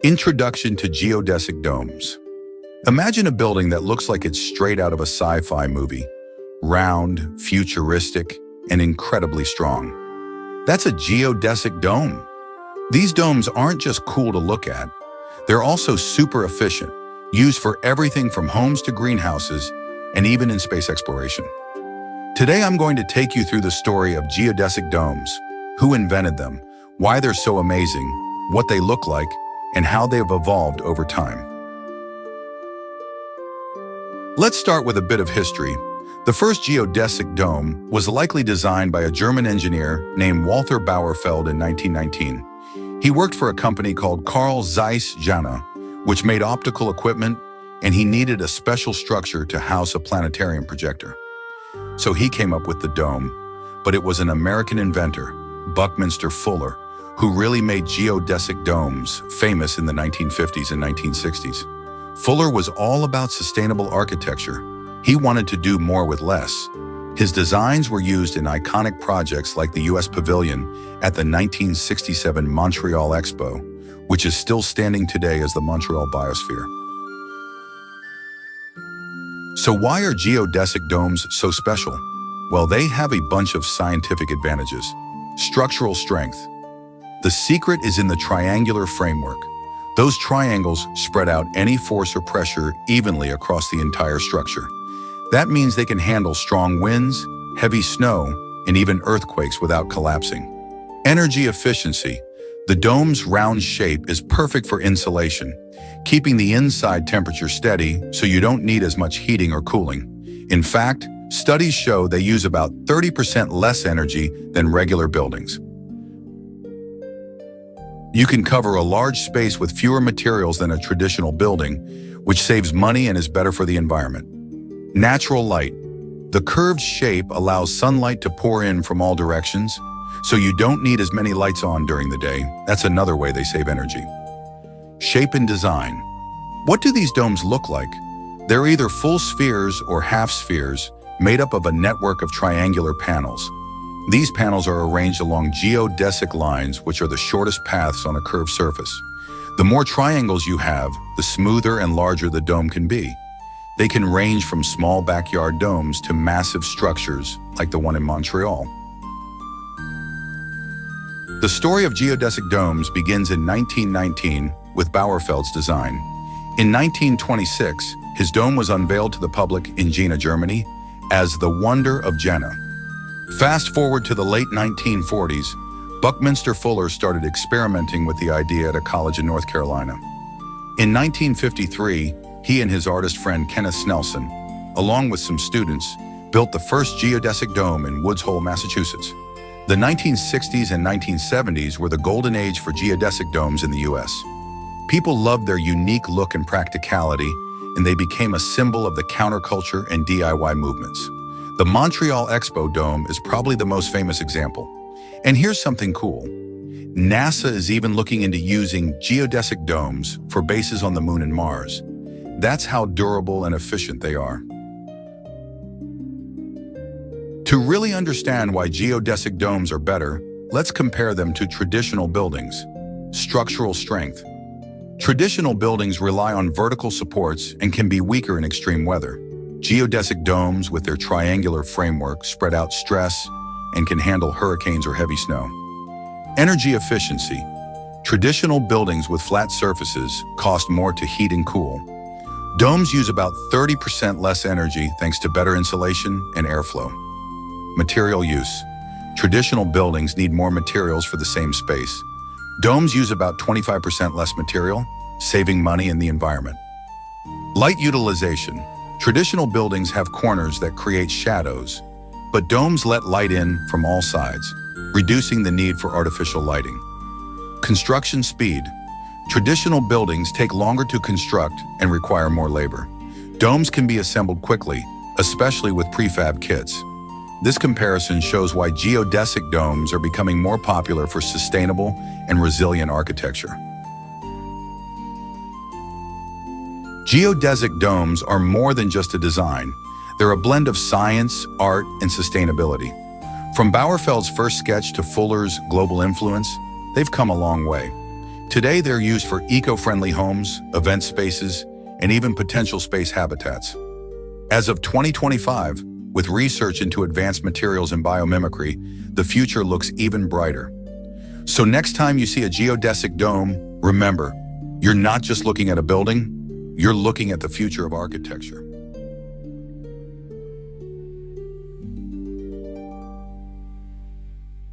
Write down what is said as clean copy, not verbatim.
Introduction to geodesic domes. Imagine a building that looks like it's straight out of a sci-fi movie. Round, futuristic, and incredibly strong. That's a geodesic dome. These domes aren't just cool to look at. They're also super efficient, used for everything from homes to greenhouses, and even in space exploration. Today I'm going to take you through the story of geodesic domes, who invented them, why they're so amazing, what they look like, and how they've evolved over time. Let's start with a bit of history. The first geodesic dome was likely designed by a German engineer named Walther Bauerfeld in 1919. He worked for a company called Carl Zeiss Jana, which made optical equipment, and he needed a special structure to house a planetarium projector. So he came up with the dome, but it was an American inventor, Buckminster Fuller, who really made geodesic domes famous in the 1950s and 1960s. Fuller was all about sustainable architecture. He wanted to do more with less. His designs were used in iconic projects like the U.S. Pavilion at the 1967 Montreal Expo, which is still standing today as the Montreal Biosphere. So why are geodesic domes so special? Well, they have a bunch of scientific advantages. Structural strength. The secret is in the triangular framework. Those triangles spread out any force or pressure evenly across the entire structure. That means they can handle strong winds, heavy snow, and even earthquakes without collapsing. Energy efficiency. The dome's round shape is perfect for insulation, keeping the inside temperature steady so you don't need as much heating or cooling. In fact, studies show they use about 30% less energy than regular buildings. You can cover a large space with fewer materials than a traditional building, which saves money and is better for the environment. Natural light. The curved shape allows sunlight to pour in from all directions, so you don't need as many lights on during the day. That's another way they save energy. Shape and design. What do these domes look like? They're either full spheres or half spheres, made up of a network of triangular panels. These panels are arranged along geodesic lines, which are the shortest paths on a curved surface. The more triangles you have, the smoother and larger the dome can be. They can range from small backyard domes to massive structures, like the one in Montreal. The story of geodesic domes begins in 1919 with Bauerfeld's design. In 1926, his dome was unveiled to the public in Jena, Germany, as the Wonder of Jena. Fast forward to the late 1940s, Buckminster Fuller started experimenting with the idea at a college in North Carolina. In 1953, he and his artist friend Kenneth Snelson, along with some students, built the first geodesic dome in Woods Hole, Massachusetts. The 1960s and 1970s were the golden age for geodesic domes in the U.S. People loved their unique look and practicality, and they became a symbol of the counterculture and DIY movements. The Montreal Expo Dome is probably the most famous example. And here's something cool. NASA is even looking into using geodesic domes for bases on the Moon and Mars. That's how durable and efficient they are. To really understand why geodesic domes are better, let's compare them to traditional buildings. Structural strength. Traditional buildings rely on vertical supports and can be weaker in extreme weather. Geodesic domes, with their triangular framework, spread out stress and can handle hurricanes or heavy snow. Energy efficiency. Traditional buildings with flat surfaces cost more to heat and cool. Domes use about 30% less energy thanks to better insulation and airflow. Material use. Traditional buildings need more materials for the same space. Domes use about 25% less material, saving money in the environment. Light utilization. Traditional buildings have corners that create shadows, but domes let light in from all sides, reducing the need for artificial lighting. Construction speed. Traditional buildings take longer to construct and require more labor. Domes can be assembled quickly, especially with prefab kits. This comparison shows why geodesic domes are becoming more popular for sustainable and resilient architecture. Geodesic domes are more than just a design. They're a blend of science, art, and sustainability. From Bauerfeld's first sketch to Fuller's global influence, they've come a long way. Today, they're used for eco-friendly homes, event spaces, and even potential space habitats. As of 2025, with research into advanced materials and biomimicry, the future looks even brighter. So next time you see a geodesic dome, remember, you're not just looking at a building, you're looking at the future of architecture.